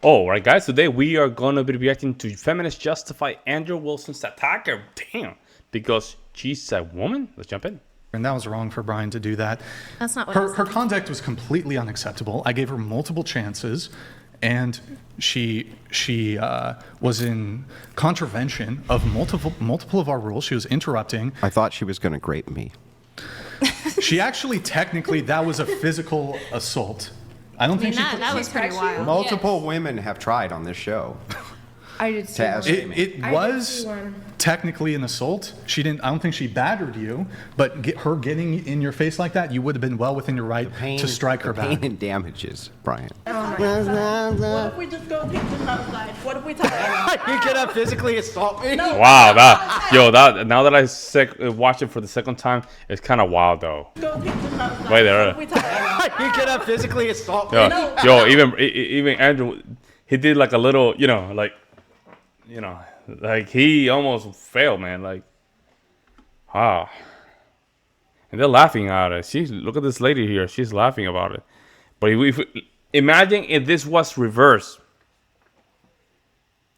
Oh, right, guys. Today we are going to be reacting to Feminist justify Andrew Wilson's attacker. Damn. Because she's a woman? Let's jump in. And that was wrong for Brian to do that. That's not what her conduct was completely unacceptable. I gave her multiple chances, and she was in contravention of multiple of our rules. She was interrupting. I thought she was going to grape me. She actually, technically, that was a physical assault. I don't think that was pretty wild. Multiple women have tried on this show. I did see one. It was technically an assault. She didn't. I don't think she battered you, but her getting in your face like that, you would have been well within your right to strike her back. Pain and damages, Brian. What if we just go get them outside? What if we talk about You cannot physically assault me? No. Wow, now that I watched it for the second time, it's kind of wild though. go get them outside? Right there. What if we talk about You cannot physically assault me? Yo, even Andrew, he did like a little, like he almost failed, man. Like, and they're laughing at it. Look at this lady here. She's laughing about it. But imagine if this was reversed.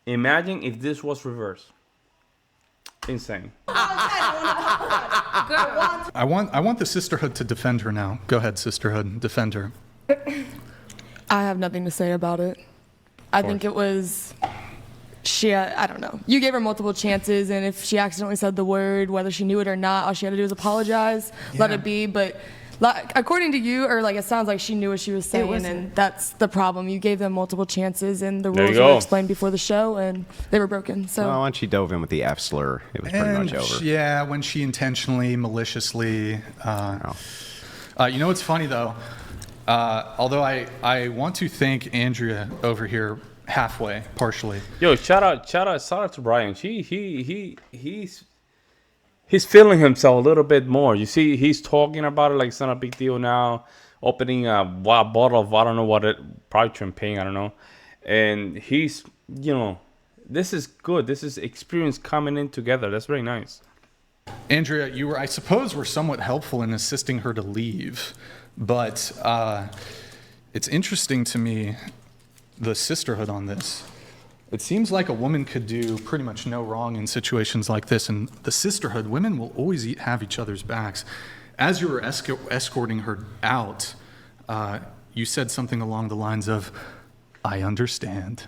Imagine if this was reversed. Insane. I want the sisterhood to defend her now. Go ahead, sisterhood, defend her. I have nothing to say about it. I think it was, I don't know. You gave her multiple chances, and if she accidentally said the word, whether she knew it or not, all she had to do was apologize, let it be. But according to you, or it sounds like she knew what she was saying, and that's the problem. You gave them multiple chances, and the rules were explained before the show, and they were broken. So well, once she dove in with the F slur, it was pretty much over. Yeah, when she intentionally, maliciously. You know what's funny though? Although I want to thank Andrea over here halfway, partially. Yo, shout out to Brian. He's feeling himself a little bit more. You see, he's talking about it like it's not a big deal now. Opening a bottle of, I don't know what probably champagne, I don't know. And he's, this is good. This is experience coming in together. That's very nice. Andrea, you were, I suppose, were somewhat helpful in assisting her to leave. But it's interesting to me, the sisterhood on this. It seems like a woman could do pretty much no wrong in situations like this. And the sisterhood, women will always have each other's backs. As you were escorting her out, you said something along the lines of, "I understand."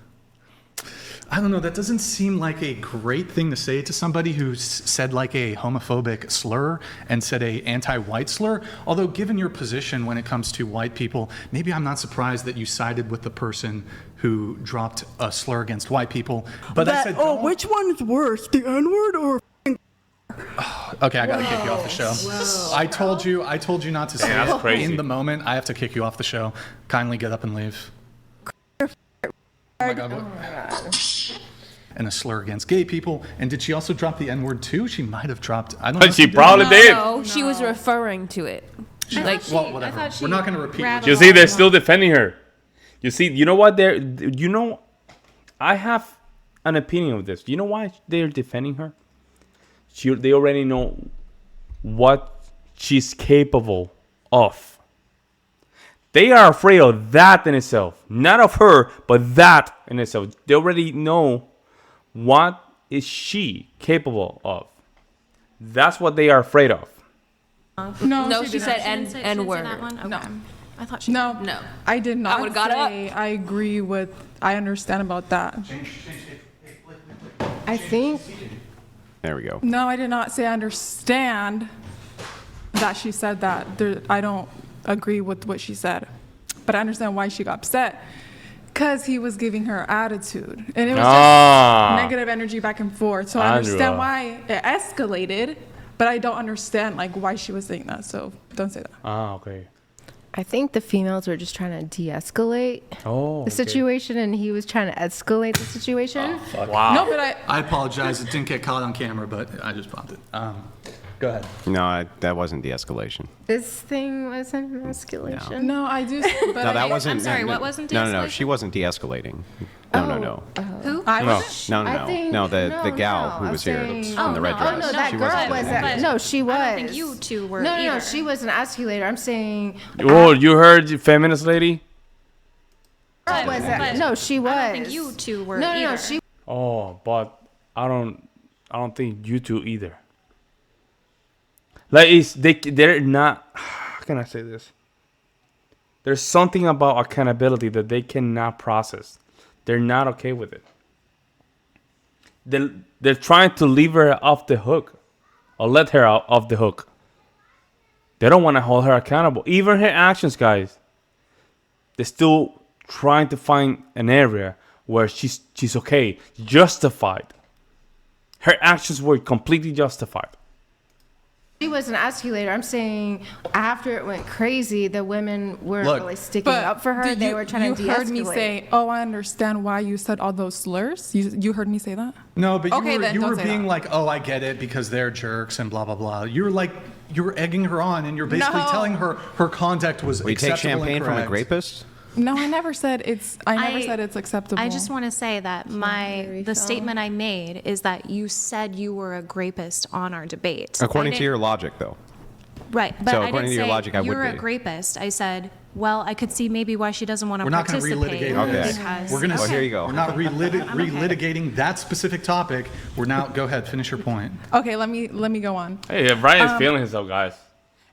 I don't know, that doesn't seem like a great thing to say to somebody who's said like a homophobic slur and said a anti-white slur. Although given your position when it comes to white people, maybe I'm not surprised that you sided with the person who dropped a slur against white people. But I said, which one is worse, the N-word or okay, I gotta kick you off the show. Whoa. I told you not to say it in the moment. I have to kick you off the show. Kindly get up and leave. Oh my God. And a slur against gay people. And did she also drop the N-word too? She might have dropped. I don't know. She probably did. No, she was referring to it. Well, whatever. We're not going to repeat. You see, they're still defending her. You see, you know what? I have an opinion of this. You know why they're defending her? They already know what she's capable of. They are afraid of that in itself. Not of her, but that in itself. They already know what is she capable of. That's what they are afraid of. No, she said N-word. No. I thought she no, I did not would've got say I agree with, I understand about that. I think There we go. No, I did not say I understand that she said that. I don't agree with what she said, but I understand why she got upset, because he was giving her attitude, and it was just negative energy back and forth. So I understand why it escalated, but I don't understand why she was saying that. So don't say that. Okay. I think the females were just trying to de-escalate the situation, and he was trying to escalate the situation. Wow. No, but I apologize. It didn't get caught on camera, but I just bumped it. Go ahead. No, that wasn't de-escalation. This thing wasn't an escalation. No, I do. But No, that wasn't. I'm sorry, what wasn't de-escalating? No, she wasn't de-escalating. No. Who? No, the gal who was here in the red dress. Oh, no, that She girl wasn't wasn't. No, she was. I don't think you two were No, either. she was an escalator. I'm saying. Oh, you heard, feminist lady? No, she was. I don't think you two were No, either. she. Oh, but I don't think you two either. Like they're not. How can I say this? There's something about accountability that they cannot process. They're not okay with it. They're trying to leave her off the hook, or let her off the hook. They don't want to hold her accountable. Even her actions, guys. They're still trying to find an area where she's okay, justified. Her actions were completely justified. She was an escalator. I'm saying after it went crazy, the women weren't Look, really sticking up for her. They were trying to de-escalate. You heard me say, "Oh, I understand why you said all those slurs." You heard me say that? No, but Okay, then you don't were say being that. like, "Oh, I get it because they're jerks and blah blah blah." You were egging her on, and you're basically No. telling her conduct was We take acceptable champagne and from a correct. rapist? No, I never said it's. I never said it's acceptable. I just want to say that the statement I made is that you said you were a grapist on our debate. According I to your logic, though. right, but So I according didn't to your say logic, I would you're a be. grapist. I said, well, I could see maybe why she doesn't want to We're not going to participate. relitigate Okay. this. because- We're going to. Well, here you go. We're not okay. relitigating that specific topic. We're now. Go ahead, finish your point. Okay, let me go on. Hey, Brian's feeling himself, guys.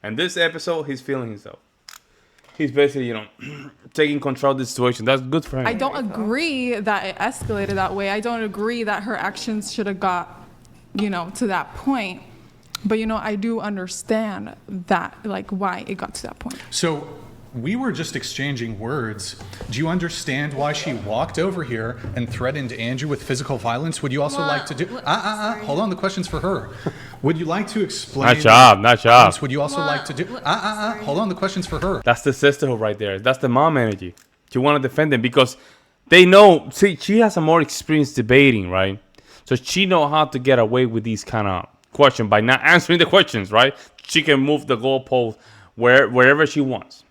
And this episode, he's feeling himself. He's basically, taking control of the situation. That's good for him. I don't agree that it escalated that way. I don't agree that her actions should have got, to that point. But I do understand that, like, why it got to that point. So we were just exchanging words. Do you understand why she walked over here and threatened Andrew with physical violence? Would you also like to do? Hold on. The question's for her. Would you like to explain? Not job. Would you also like to do? Hold on. The question's for her. That's the sisterhood right there. That's the mom energy. You want to defend them because they know. See, she has a more experience debating, right? So she know how to get away with these kind of questions by not answering the questions, right? She can move the goalpost wherever she wants.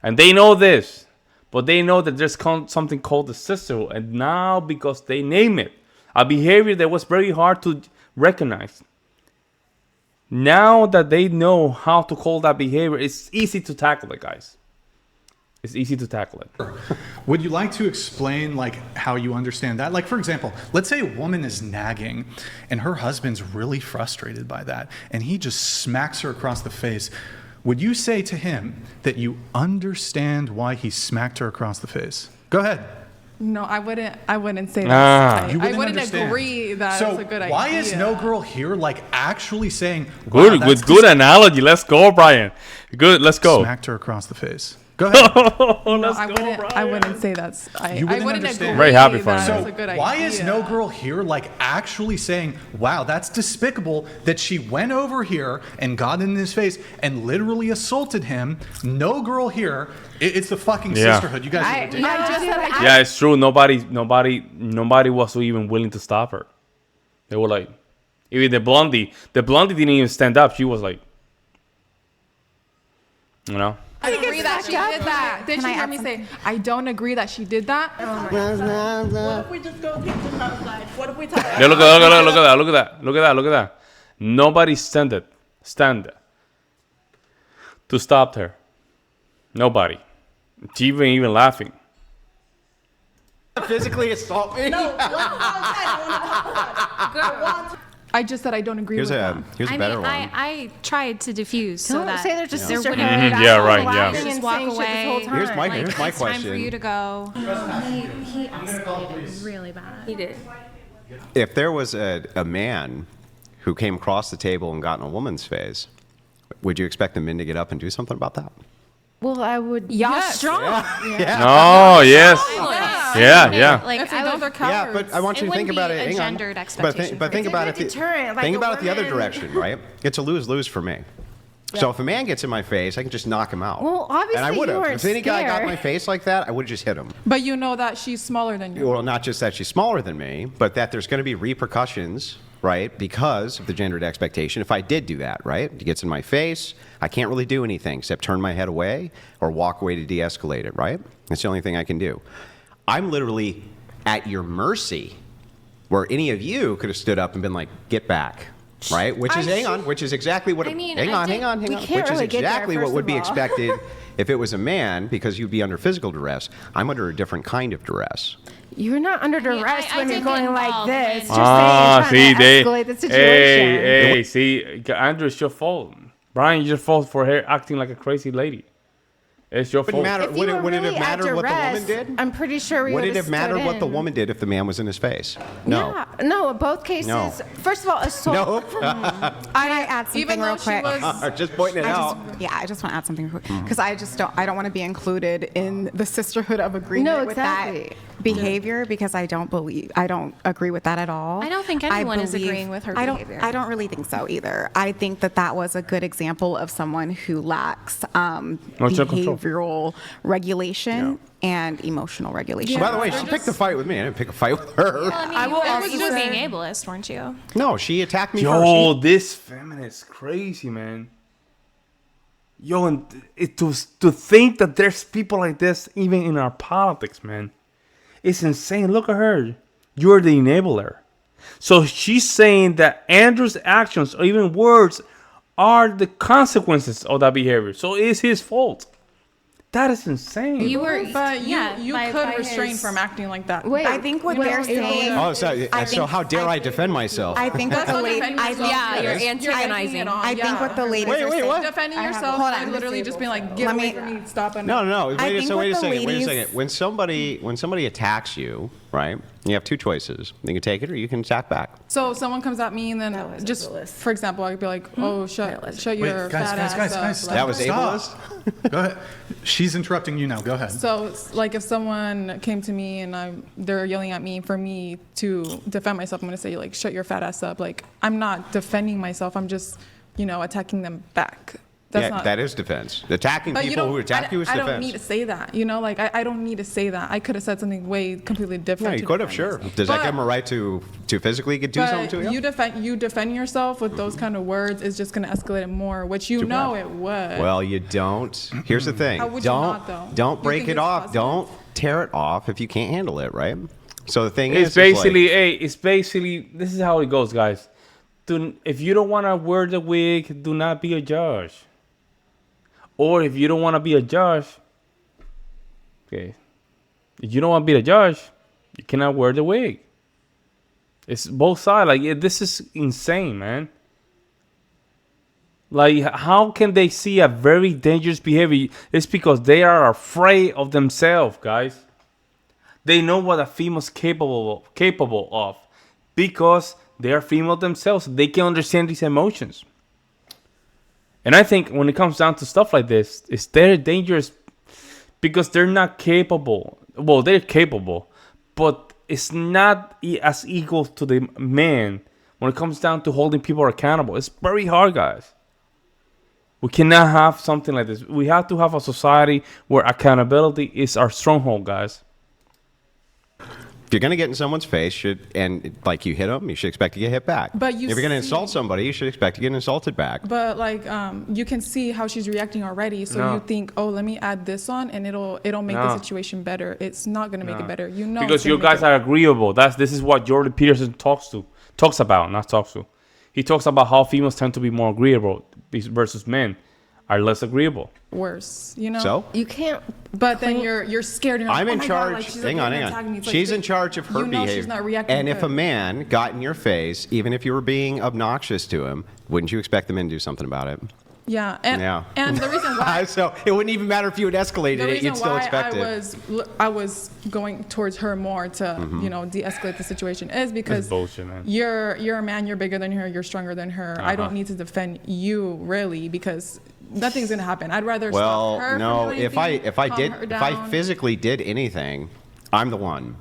And they know this, but they know that there's something called the sisterhood. And now, because they name it, a behavior that was very hard to recognize. Now that they know how to call that behavior, it's easy to tackle it, guys. It's easy to tackle it. Would you like to explain how you understand that? Like, for example, let's say a woman is nagging and her husband's really frustrated by that and he just smacks her across the face. Would you say to him that you understand why he smacked her across the face? Go ahead. No, I wouldn't say that. You I wouldn't understand. agree that So it's a good idea. why is no girl here actually saying Good, wow, with good analogy. Let's go, Brian. Good, let's go. smacked her across the face? Go ahead. I wouldn't say that's. I You wouldn't wouldn't understand. agree Very happy for that him. it's So a good idea. why is no girl here actually saying, wow, that's despicable that she went over here and got in his face and literally assaulted him? No girl here. It's the fucking sisterhood. You guys are ridiculous. Yeah, it's true. Nobody was even willing to stop her. They were like, even the blondie didn't even stand up. She was like, I don't agree that she did that. Did you hear me say, I don't agree that she did that? What if we just go kick them outside? What if we talk? Yeah, look at that. Nobody stand to stop her. Nobody. She even laughing. Physically assault me? No, one I just said I don't agree Here's with a that. I better mean, one. I tried to diffuse so Don't that say there's a there sisterhood. wouldn't be Mhm, yeah, right, yeah. just And walk saying shit this away. whole time. Here's my It's time for question. you to go. He escalated really bad. He did. If there was a man who came across the table and got in a woman's face, would you expect the men to get up and do something about that? Well, I would. Y'all strong. Oh, yes. Yeah. Like If they I don't, would, they're cowards. Yeah, but I want you It to think wouldn't about be it. a Hang on. gendered But expectation think for about me. it. It's a deterrent, like Think a about it the other woman- direction, right? It's a lose-lose for me. So if a man gets in my face, I can just knock him out. Well, obviously and I would you have. weren't If any guy got in scared. my face like that, I would have just hit him. But you know that she's smaller than you. Well, not just that she's smaller than me, but that there's going to be repercussions, right? Because of the gendered expectation. If I did do that, right? He gets in my face, I can't really do anything except turn my head away or walk away to de-escalate it, right? That's the only thing I can do. I'm literally at your mercy, where any of you could have stood up and been like, get back. Right? Which is, which is exactly what, I mean, hang I on. did- we Which can't is really get there, exactly what first would of be all. expected If it was a man, because you'd be under physical duress, I'm under a different kind of duress. You're not under duress I when you're did going get like involved this. when- Just saying, trying to escalate the situation. Hey, see, Andrew, it's your fault. Brian, it's your fault for her acting like a crazy lady. It's your fault. Matter, If you were would it really have at mattered what the woman duress, did? I'm pretty sure we Would would it have mattered what the woman did if the man was in his face? No. Yeah, no, in both cases. No. First of all, assault. Nope. I add something Even real though quick. she was, Just pointing it out. I just want to add something real quick because I don't want to be included in the sisterhood of agreement No, with exactly. that behavior because I don't agree with that at all. I don't think anyone is agreeing with her behavior. I don't really think so either. I think that was a good example of someone who lacks behavioral regulation and emotional regulation. By the way, she picked a fight with me. I didn't pick a fight with her. Well, I mean, I will you also were just say- being ableist, weren't you? No, she attacked me Yo, first. this feminist crazy, man. Yo, and to think that there's people like this even in our politics, man. It's insane. Look at her. You're the enabler. So she's saying that Andrew's actions or even words are the consequences of that behavior. So it's his fault. That is insane. You were, but you by could refrain his- from acting like that. Wait, I think what they're saying. Oh, so how dare I defend myself? I think what the lady. Yeah, you're antagonizing. I think what the ladies are Wait, saying. what? Defending I have- yourself hold and on. literally just being like, get Let away me- from me, stop it. No. I Wait think a what the second. ladies- When somebody attacks you, right? You have two choices. You can take it or you can attack back. So someone comes at me and then just, for example, I could be like, oh, shut Wait, your fat ass up. stop. Like, That was Stop. ableist? Go ahead. She's interrupting you now. Go ahead. So, like, if someone came to me and they're yelling at me for me to defend myself, I'm gonna say like, "Shut your fat ass up!" Like, I'm not defending myself. I'm just, attacking them back. That's not. That is defense. Attacking But you people don't. who attack you is I defense. don't need to say that. Like, I don't need to say that. I could have said something way completely No, different. you to could have, defend sure. myself. Does that But- give him a right to physically do something to you? you defend yourself with those kind of words is just gonna escalate it more, which you Too know bad. it would. Well, you don't. Here's the thing. How would you not, though? Don't You break think it it's off. positive? Don't tear it off if you can't handle it, right? So the thing It's is, basically, this is how it goes, guys. If you don't want to wear the wig, do not be a judge. Or if you don't want to be a judge, okay, if you don't want to be the judge, you cannot wear the wig. It's both sides. Like, this is insane, man. Like, how can they see a very dangerous behavior? It's because they are afraid of themselves, guys. They know what a female's capable of because they are female themselves. They can understand these emotions. And I think when it comes down to stuff like this, they're dangerous because they're not capable. Well, they're capable, but it's not as equal to the man when it comes down to holding people accountable. It's very hard, guys. We cannot have something like this. We have to have a society where accountability is our stronghold, guys. if you're going to get in someone's face, and like you hit them, you should expect to get hit back. But you if you're going to see- insult somebody, you should expect to get insulted back. But like, you can see how she's reacting already. So No. you think, oh, let me add this on, and it'll make No. the situation better. It's not gonna make it better. You know, Because it's gonna you make guys it- are agreeable. This is what Jordan Peterson talks about. He talks about how females tend to be more agreeable versus men are less agreeable. worse. You know. So? You can't. But then you're scared. And you're I'm like, in oh my charge. God, like, she's hang like on, gonna hang attack me. on. It's like, She's but in charge of her you know behavior. she's not reacting And if good. a man got in your face, even if you were being obnoxious to him, wouldn't you expect the men to do something about it? Yeah. And, Yeah. and the reason why. So it wouldn't even matter if you had escalated The it; reason you'd still why expect it. I was going towards her more to de-escalate the situation is because bullshit, man. you're a man, you're bigger than her, you're stronger than her. I don't need to defend you really because nothing's gonna happen. I'd rather Well, stop her no. from If anything, calm her I down. physically did anything, I'm the one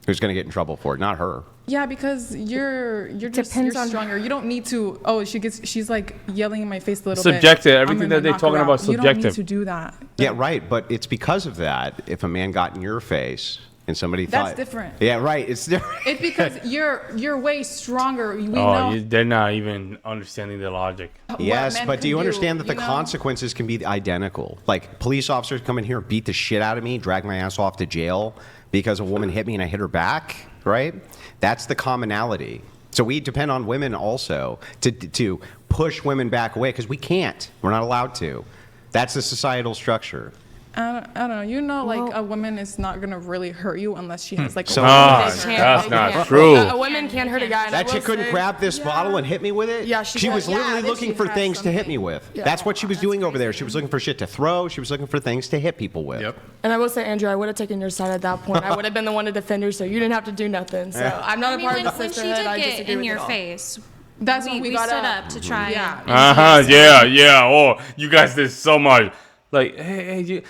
who's going to get in trouble for it, not her. Yeah, because you're just Depends you're on- stronger. You don't need to. Oh, she's like yelling in my face a little Subjective. bit. I'm Everything gonna that they're knock talking her about out. is You don't need subjective. to do that. Yeah, right. But it's because of that. If a man got in your face and somebody That's thought different. Yeah, right. It's different. It's because you're way stronger. We know. They're not even understanding the logic. what Yes, men but can do you understand that the you know? consequences can be identical? Like police officers come in here and beat the shit out of me, drag my ass off to jail because a woman hit me and I hit her back, right? That's the commonality. So we depend on women also to push women back away because we can't. We're not allowed to. That's the societal structure. I don't know. You know, like a woman is not gonna really hurt you unless she has like. So- That's not true. A woman can't hurt a guy. and I That chick will couldn't say- grab this bottle and hit me with it? Yeah, she she could. was literally looking for things to hit me with. That's what she was doing over there. She was looking for shit to throw. She was looking for things to hit people with. Yep. And I will say, Andrew, I would have taken your side at that point. I would have been the one to defend her, so you didn't have to do nothing. So I'm not a part of the when she sisterhood. I did disagree get in with your it all. face, That's when we got stood up to try. Yeah. Yeah. Oh, you guys did so much. Like, hey,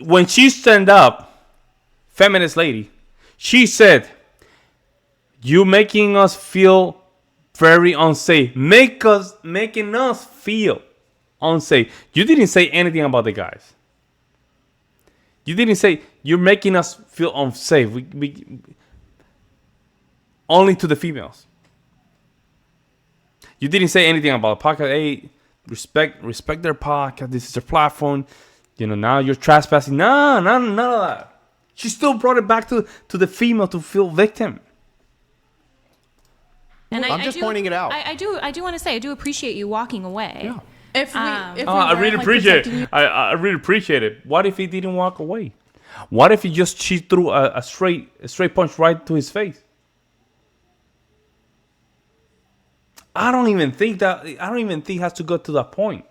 when she stand up, feminist lady, she said, "You making us feel very unsafe. Making us feel unsafe." You didn't say anything about the guys. You didn't say you're making us feel unsafe. We only to the females. You didn't say anything about the podcast. Hey, respect their podcast. This is their platform. You know, now you're trespassing. No, none of that. She still brought it back to the female to feel victim. And I'm just pointing it out. I do want to say I do appreciate you walking away. Yeah. If we I really weren't, like, appreciate protecting it. I really appreciate it. What if he didn't walk away? What if she threw a straight punch right to his face? I don't even think it has to go to that point.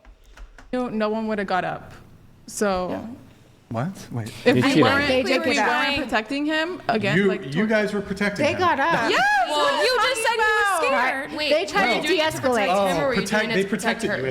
you, no one would have got up. So What? Wait. if They we cheated. weren't, They if did we get up. weren't protecting him again, You guys were protecting They him. got up. Well, you just said you were scared. Wait, They tried to de-escalate. Oh, they protected you. They tried to Really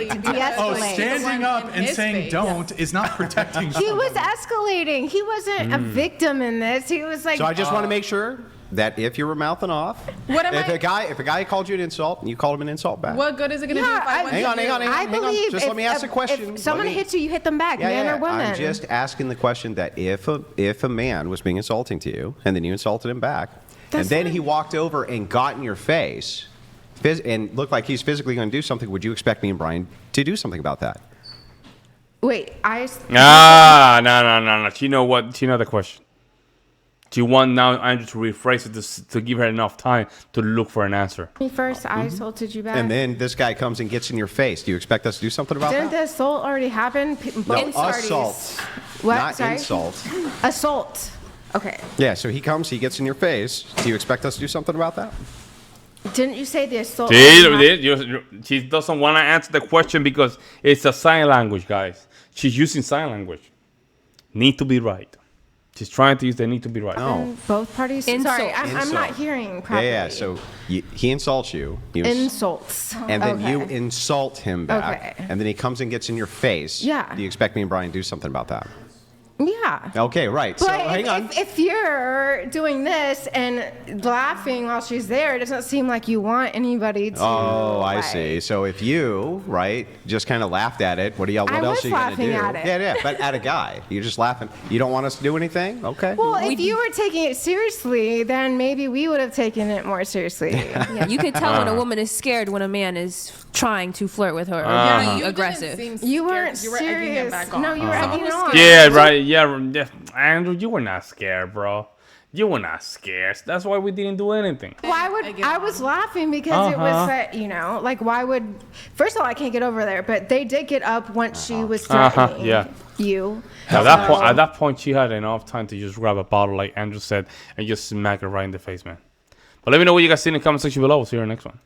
de-escalate. Oh, De-escalate. standing up and his saying face. don't is not protecting He you. was escalating. He wasn't a victim in this. He was like, So I just want to make sure that if you were mouthing off, What am if I- a guy called you an insult and you called him an insult back. what good is it going to do Yeah, if I went Hang to on, you? hang on, hang on. I believe Just let me ask a question. If someone hits you, you hit them back, man or woman. I'm just asking the question that if a man was being insulting to you and then you insulted him back, and then he walked over and got in your face and looked like he's physically going to do something, would you expect me and Brian to do something about that? Wait, No. She know what? She know the question. She want now Andrew to rephrase it to give her enough time to look for an answer. me first, I assaulted you back. And then this guy comes and gets in your face. Do you expect us to do something about Didn't that? the assault already happen? Both parties. Assault. What? Not Sorry? insult. Assault. Okay. Yeah, so he comes, he gets in your face. Do you expect us to do something about that? Didn't you say the assault? already happened? She doesn't want to answer the question because it's a sign language, guys. She's using sign language. Need to be right. She's trying to use the need to be right. No. Both parties? Sorry, I'm not Insult. hearing properly. Yeah. So he insults you. Insults. And then you Okay. insult him back. Okay. And then he comes and gets in your face. Yeah. Do you expect me and Brian to do something about that? Yeah. Okay, right. So But hang on. if you're doing this and laughing while she's there, it doesn't seem like you want anybody to. Oh, I like- see. So if you, right, just kind of laughed at it, what I else was are you going to do? laughing at it. Yeah, but at a guy. You're just laughing. You don't want us to do anything? Okay. Well, if you were taking it seriously, then maybe we would have taken it more seriously. Yeah, you can tell when a woman is scared when a man is trying to flirt with her or Yeah, being you didn't aggressive. seem You scared, weren't you were egging him serious. back on. No, you were Someone egging was on. scared. Yeah, right. Yeah, Andrew, you were not scared, bro. You were not scared. That's why we didn't do anything. Why would I was laughing because it was like why would first of all I can't get over there, but they did get up once she was threatening yeah. you. At that point, she had enough time to just grab a bottle, like Andrew said, and just smack her right in the face, man. But let me know what you guys see in the comment section below. We'll see you in the next one.